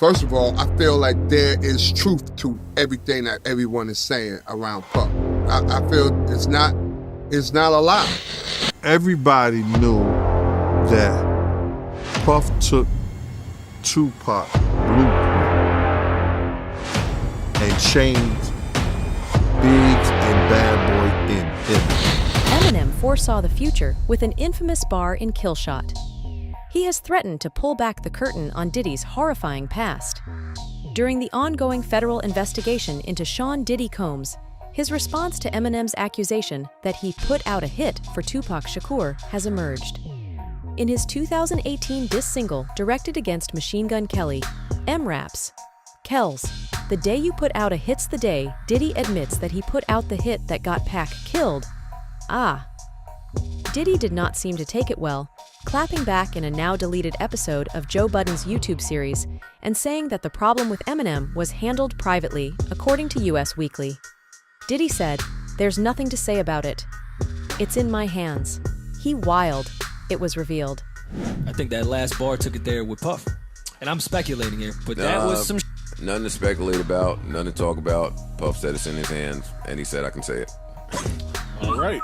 First of all, I feel like there is truth to everything that everyone is saying around Puff. I feel it's not a lie. Everybody knew that Puff took Tupac blueprint and changed Biggs and Bad Boy in image. Eminem foresaw the future with an infamous bar in Killshot. He has threatened to pull back the curtain on Diddy's horrifying past. During the ongoing federal investigation into Sean Diddy Combs, his response to Eminem's accusation that he put out a hit for Tupac Shakur has emerged. In his 2018 diss single directed against Machine Gun Kelly, M raps, "Kells, the day you put out a hit's the day Diddy admits that he put out the hit that got Pac killed. Ah." Diddy did not seem to take it well, clapping back in a now-deleted episode of Joe Budden's YouTube series and saying that the problem with Eminem was handled privately, according to US Weekly. Diddy said, "There's nothing to say about it. It's in my hands. He wild," it was revealed. I think that last bar took it there with Puff. And I'm speculating here, but that was some nothing to speculate about, nothing to talk about. Puff said it's in his hands, and he said I can say it. All right.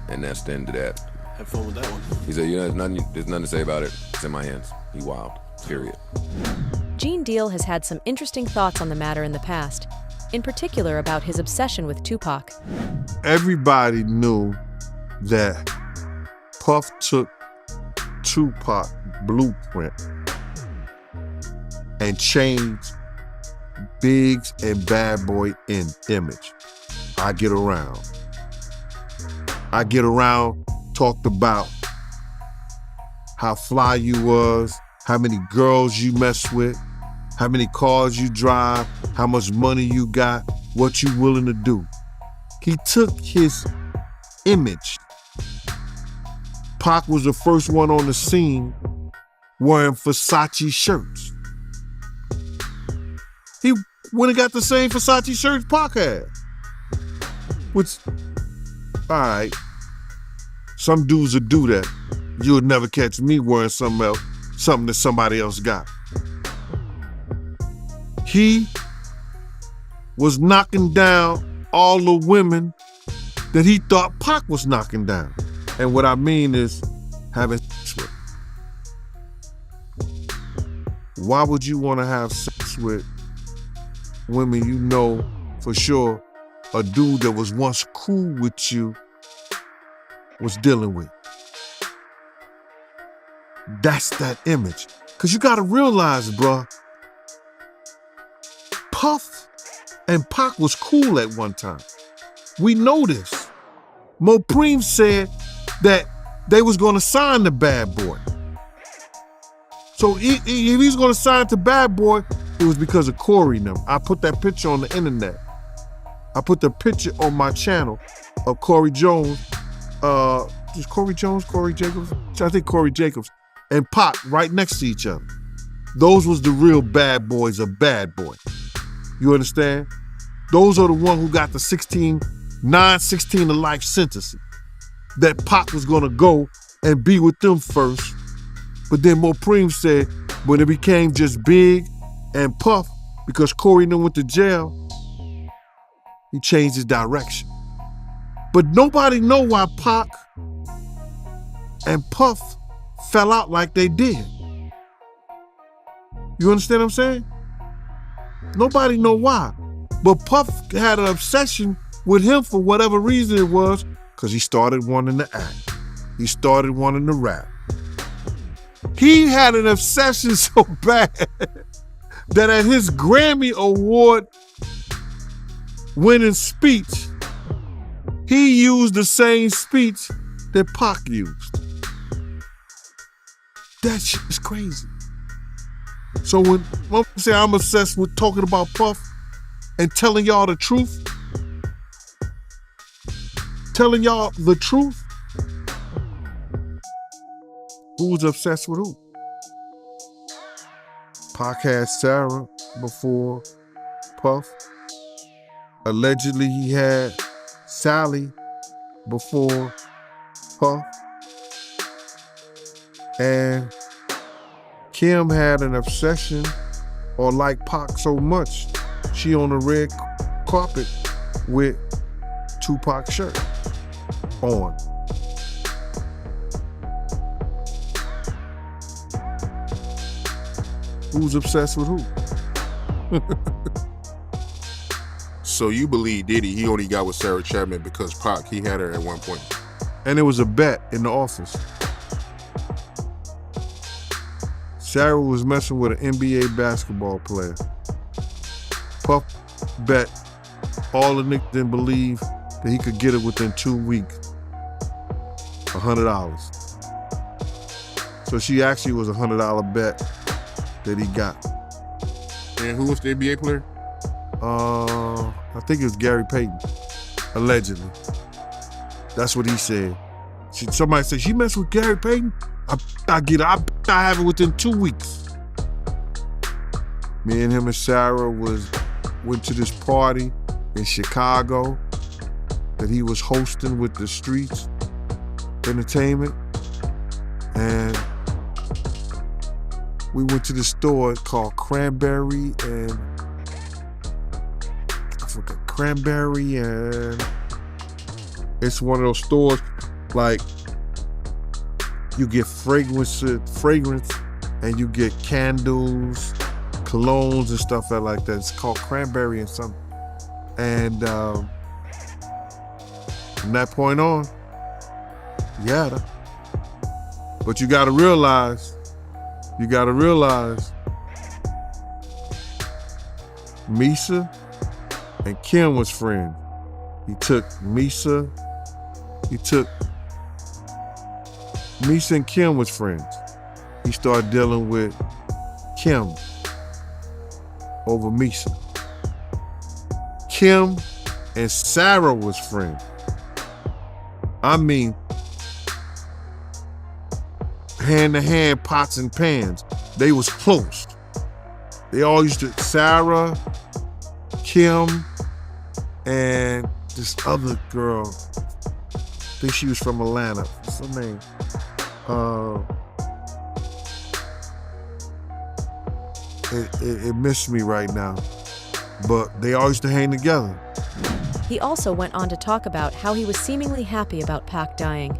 And that's the end of that. Have fun with that one. He said, there's nothing to say about it. It's in my hands. He wild. Period. Gene Deal has had some interesting thoughts on the matter in the past, in particular about his obsession with Tupac. Everybody knew that Puff took Tupac blueprint and changed Biggs and Bad Boy in image. I Get Around, talked about how fly you was, how many girls you mess with, how many cars you drive, how much money you got, what you willing to do. He took his image. Pac was the first one on the scene wearing Versace shirts. He went and got the same Versace shirts Pac had. Which, all right, some dudes would do that. You would never catch me wearing something else, something that somebody else got. He was knocking down all the women that he thought Pac was knocking down. And what I mean is having sex with. Why would you want to have sex with women you know for sure a dude that was once cool with you was dealing with? That's that image. Because you got to realize, bruh, Puff and Pac was cool at one time. We know this. Mopreem said that they was going to sign the Bad Boy. So if he's going to sign to Bad Boy, it was because of Corey and them. I put that picture on the internet. I put the picture on my channel of Corey Jones. Is Corey Jones, Corey Jacobs? I think Corey Jacobs and Pac right next to each other. Those was the real bad boys of Bad Boy. You understand? Those are the ones who got the 16 to life sentences. That Pac was gonna go and be with them first. But then Mopreem said when it became just Big and Puff, because Corey and them went to jail, he changed his direction. But nobody know why Pac and Puff fell out like they did. You understand what I'm saying? Nobody know why. But Puff had an obsession with him for whatever reason it was, because he started wanting to act. He started wanting to rap. He had an obsession so bad that at his Grammy Award winning speech, he used the same speech that Pac used. That shit is crazy. So when I say I'm obsessed with talking about Puff and telling y'all the truth, who's obsessed with who? Pac had Sarah before Puff. Allegedly he had Sally before Puff. And Kim had an obsession or liked Pac so much, she on the red carpet with Tupac's shirt on. Who's obsessed with who? So you believe Diddy, he only got with Sarah Chapman because Pac, he had her at one point. And it was a bet in the office. Sarah was messing with an NBA basketball player. Puff bet all the niggas didn't believe that he could get it within 2 weeks. $100. So she actually was a $100 bet that he got. And who was the NBA player? I think it was Gary Payton, allegedly. That's what he said. Somebody said, she messed with Gary Payton? I get it. I have it within 2 weeks. Me and him and Sarah went to this party in Chicago that he was hosting with the Streets Entertainment. And we went to this store called Cranberry and it's one of those stores like you get fragrance and you get candles, colognes and stuff like that. It's called Cranberry and something. And from that point on, yeah. But you gotta realize, Misa and Kim was friends. Misa and Kim was friends. He started dealing with Kim over Misa. Kim and Sarah was friends. I mean, hand to hand, pots and pans. They was close. They all used to, Sarah, Kim, and this other girl, I think she was from Atlanta. What's her name? It missed me right now. But they all used to hang together. He also went on to talk about how he was seemingly happy about Pac dying.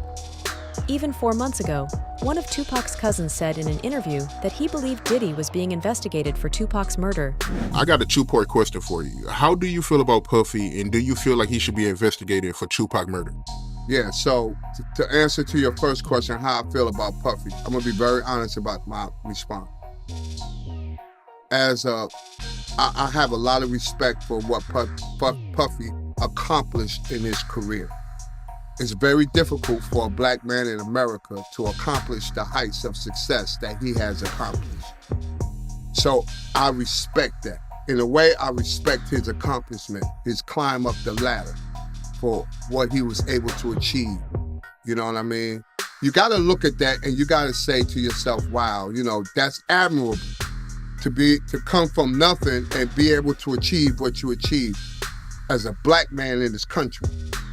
Even 4 months ago, one of Tupac's cousins said in an interview that he believed Diddy was being investigated for Tupac's murder. I got a two-part question for you. How do you feel about Puffy, and do you feel like he should be investigated for Tupac murder? Yeah, so to answer to your first question, how I feel about Puffy, I'm gonna be very honest about my response. I have a lot of respect for what Puffy accomplished in his career. It's very difficult for a black man in America to accomplish the heights of success that he has accomplished. So I respect that. In a way, I respect his accomplishment, his climb up the ladder for what he was able to achieve. You know what I mean? You gotta look at that and you gotta say to yourself, wow, that's admirable to come from nothing and be able to achieve what you achieved as a black man in this country.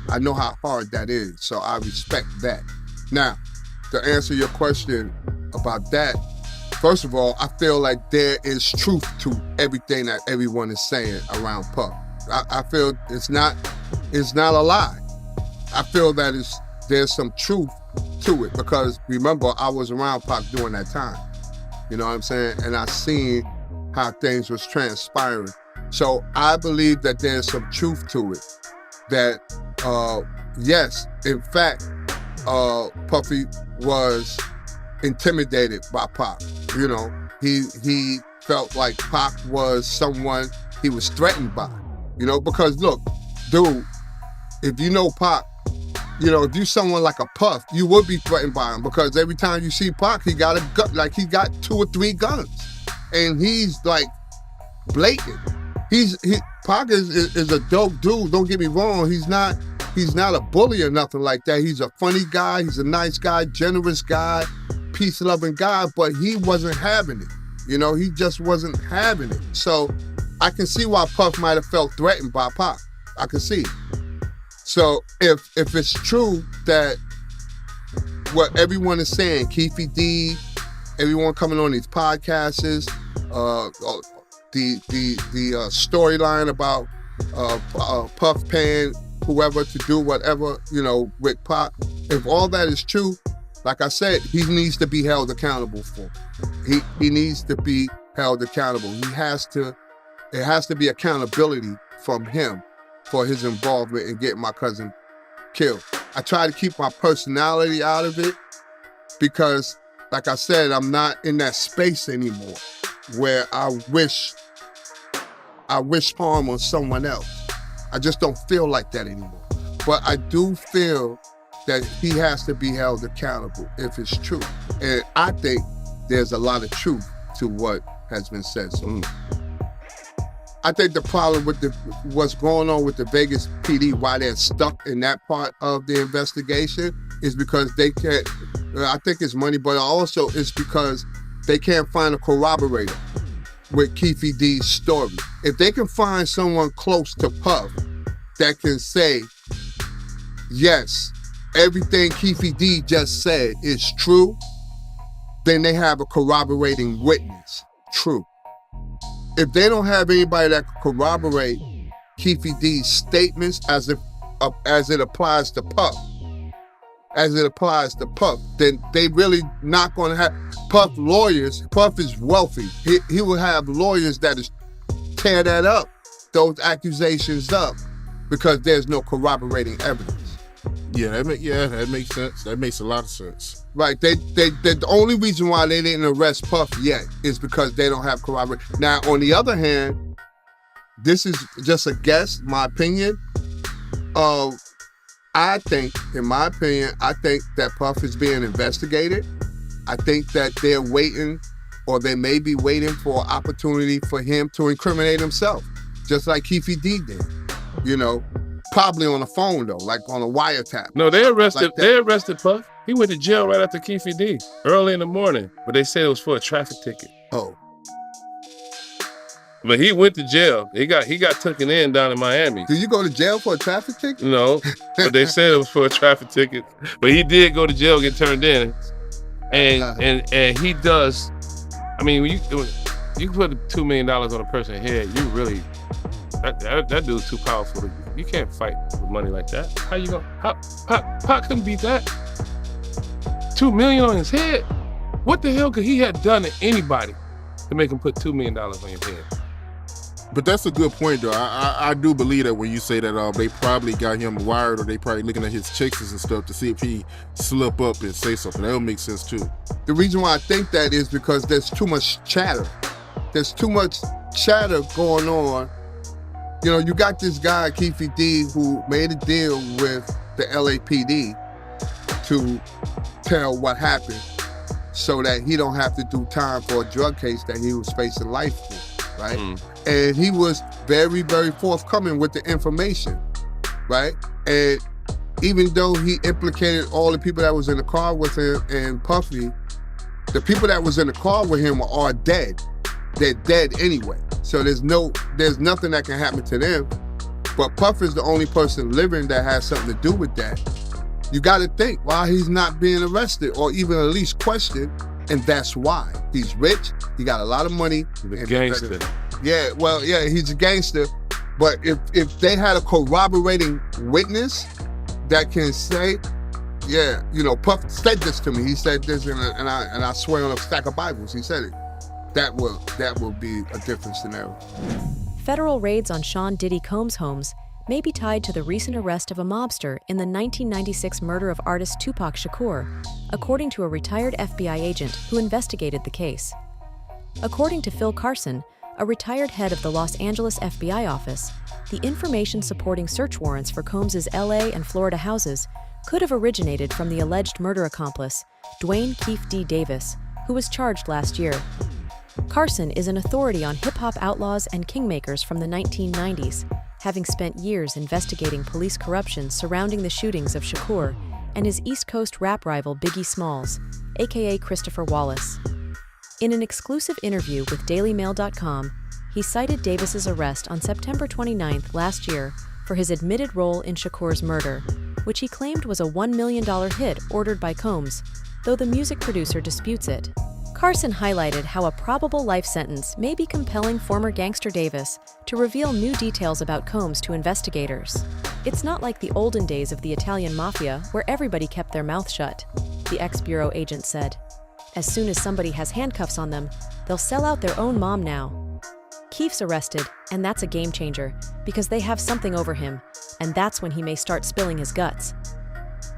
I know how hard that is, so I respect that. Now, to answer your question about that, first of all, I feel like there is truth to everything that everyone is saying around Puff. I feel it's not a lie. I feel that there's some truth to it because remember, I was around Pac during that time. You know what I'm saying? And I seen how things was transpiring. So I believe that there's some truth to it. That yes, in fact, Puffy was intimidated by Pac. He felt like Pac was someone he was threatened by. Because look, dude, if you know Pac, if you someone like a Puff, you would be threatened by him because every time you see Pac, he got a gun, like he got 2 or 3 guns, and he's like blatant. Pac is a dope dude. Don't get me wrong. He's not a bully or nothing like that. He's a funny guy. He's a nice guy, generous guy, peace-loving guy. But he wasn't having it. He just wasn't having it. So I can see why Puff might have felt threatened by Pac. I can see it. So if it's true that what everyone is saying, Keefy D, everyone coming on these podcasts, the storyline about Puff paying whoever to do whatever, with Pac. If all that is true, like I said, he needs to be held accountable for. He needs to be held accountable. It has to be accountability from him for his involvement in getting my cousin killed. I try to keep my personality out of it because, like I said, I'm not in that space anymore where I wish harm on someone else. I just don't feel like that anymore. But I do feel that he has to be held accountable if it's true. And I think there's a lot of truth to what has been said. So I think the problem with what's going on with the Vegas PD, why they're stuck in that part of the investigation, is because they can't, I think it's money, but also it's because they can't find a corroborator with Keefe D's story. If they can find someone close to Puff that can say, yes, everything Keefe D just said is true, then they have a corroborating witness. True. If they don't have anybody that can corroborate Keefe D's statements as it applies to Puff, then they really not going to have Puff lawyers. Puff is wealthy. He will have lawyers that is tear that up, those accusations up, because there's no corroborating evidence. Yeah, that makes sense. That makes a lot of sense. Right. The only reason why they didn't arrest Puff yet is because they don't have corroboration. Now, on the other hand, this is just a guess, my opinion. I think that Puff is being investigated. I think that they're waiting, or they may be waiting for an opportunity for him to incriminate himself, just like Keefe D did. Probably on the phone though, like on a wiretap. No, they arrested Puff. He went to jail right after Keefe D, early in the morning, but they said it was for a traffic ticket. Oh. But he went to jail. He got taken in down in Miami. Did you go to jail for a traffic ticket? No, but they said it was for a traffic ticket. But he did go to jail, get turned in, and he does. I mean, when you put $2 million on a person's head, you really that dude's too powerful. You can't fight with money like that. How you gonna? How couldn't beat that? $2 million on his head. What the hell could he have done to anybody to make him put $2 million on your head? But that's a good point, though. I do believe that when you say that they probably got him wired, or they probably looking at his checks and stuff to see if he slip up and say something. That'll make sense too. The reason why I think that is because there's too much chatter. There's too much chatter going on. You got this guy, Keefe D, who made a deal with the LAPD to tell what happened so that he don't have to do time for a drug case that he was facing life for, right? And he was very, very forthcoming with the information, right? And even though he implicated all the people that was in the car with him and Puffy, the people that was in the car with him are dead. They're dead anyway. So there's nothing that can happen to them. But Puff is the only person living that has something to do with that. You got to think why he's not being arrested or even at least questioned, and that's why. He's rich, he got a lot of money. He's a gangster. Yeah, he's a gangster. But if they had a corroborating witness that can say, Puff said this to me. He said this, and I swear on a stack of Bibles, he said it. That will be a different scenario. Federal raids on Sean Diddy Combs' homes may be tied to the recent arrest of a mobster in the 1996 murder of artist Tupac Shakur, according to a retired FBI agent who investigated the case. According to Phil Carson, a retired head of the Los Angeles FBI office, the information supporting search warrants for Combs' LA and Florida houses could have originated from the alleged murder accomplice, Dwayne Keefe D. Davis, who was charged last year. Carson is an authority on hip-hop outlaws and kingmakers from the 1990s, having spent years investigating police corruption surrounding the shootings of Shakur and his East Coast rap rival Biggie Smalls, aka Christopher Wallace. In an exclusive interview with DailyMail.com, he cited Davis's arrest on September 29th last year for his admitted role in Shakur's murder, which he claimed was a $1 million hit ordered by Combs, though the music producer disputes it. Carson highlighted how a probable life sentence may be compelling former gangster Davis to reveal new details about Combs to investigators. It's not like the olden days of the Italian mafia where everybody kept their mouth shut, the ex-bureau agent said. As soon as somebody has handcuffs on them, they'll sell out their own mom now. Keefe's arrested, and that's a game changer, because they have something over him, and that's when he may start spilling his guts.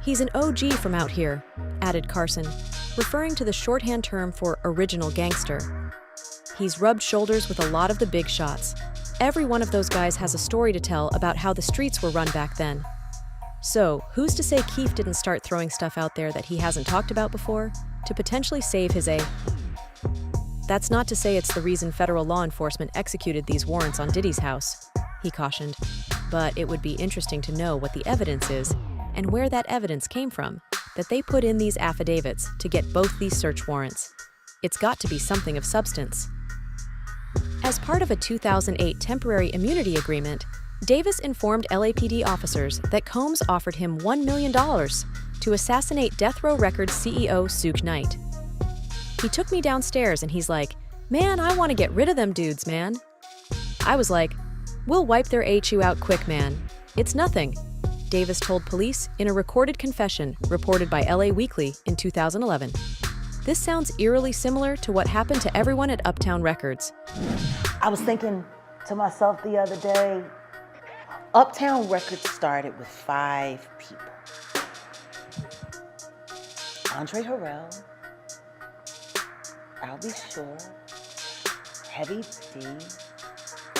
He's an OG from out here, added Carson, referring to the shorthand term for original gangster. He's rubbed shoulders with a lot of the big shots. Every one of those guys has a story to tell about how the streets were run back then. So, who's to say Keefe didn't start throwing stuff out there that he hasn't talked about before, to potentially save his A? That's not to say it's the reason federal law enforcement executed these warrants on Diddy's house, he cautioned. But it would be interesting to know what the evidence is and where that evidence came from, that they put in these affidavits to get both these search warrants. It's got to be something of substance. As part of a 2008 temporary immunity agreement, Davis informed LAPD officers that Combs offered him $1 million to assassinate Death Row Records CEO Suge Knight. He took me downstairs and he's like, "Man, I want to get rid of them dudes, man." I was like, "We'll wipe their HU out quick, man. It's nothing," Davis told police in a recorded confession reported by LA Weekly in 2011. This sounds eerily similar to what happened to everyone at Uptown Records. I was thinking to myself the other day, Uptown Records started with 5 people. Andre Harrell, I'll Be Sure, Heavy D,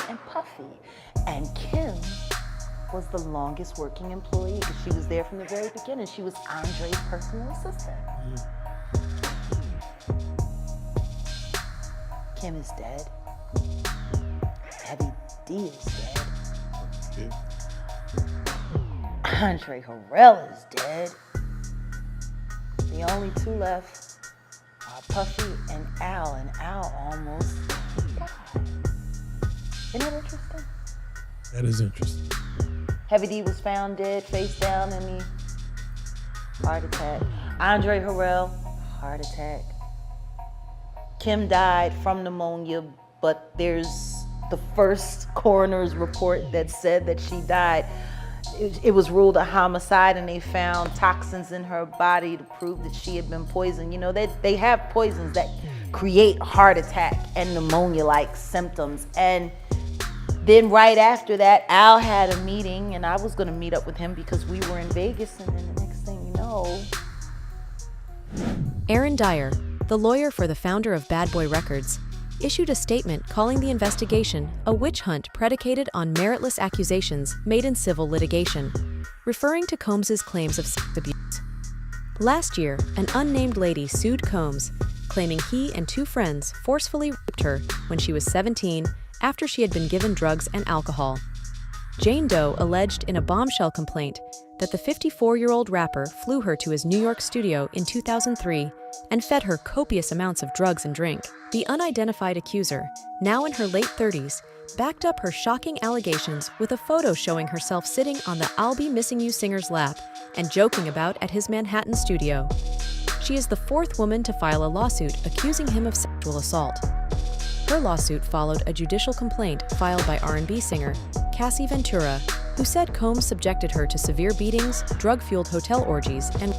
and Puffy. And Kim was the longest working employee because she was there from the very beginning. She was Andre's personal assistant. Kim is dead. Heavy D is dead. Andre Harrell is dead. The only 2 left are Puffy and Al almost died. Isn't that interesting? That is interesting. Heavy D was found dead, face down in the heart attack. Andre Harrell, heart attack. Kim died from pneumonia, but there's the first coroner's report that said that she died. It was ruled a homicide, and they found toxins in her body to prove that she had been poisoned. You know, they have poisons that create heart attack and pneumonia-like symptoms. And then right after that, Al had a meeting, and I was gonna meet up with him because we were in Vegas, and then the next thing you know... Aaron Dyer, the lawyer for the founder of Bad Boy Records, issued a statement calling the investigation a witch hunt predicated on meritless accusations made in civil litigation, referring to Combs's claims of sex abuse. Last year, an unnamed lady sued Combs, claiming he and 2 friends forcefully raped her when she was 17 after she had been given drugs and alcohol. Jane Doe alleged in a bombshell complaint that the 54-year-old rapper flew her to his New York studio in 2003 and fed her copious amounts of drugs and drink. The unidentified accuser, now in her late 30s, backed up her shocking allegations with a photo showing herself sitting on the "I'll Be Missing You" singer's lap and joking about at his Manhattan studio. She is the 4th woman to file a lawsuit accusing him of sexual assault. Her lawsuit followed a judicial complaint filed by R&B singer Cassie Ventura, who said Combs subjected her to severe beatings, drug-fueled hotel orgies, and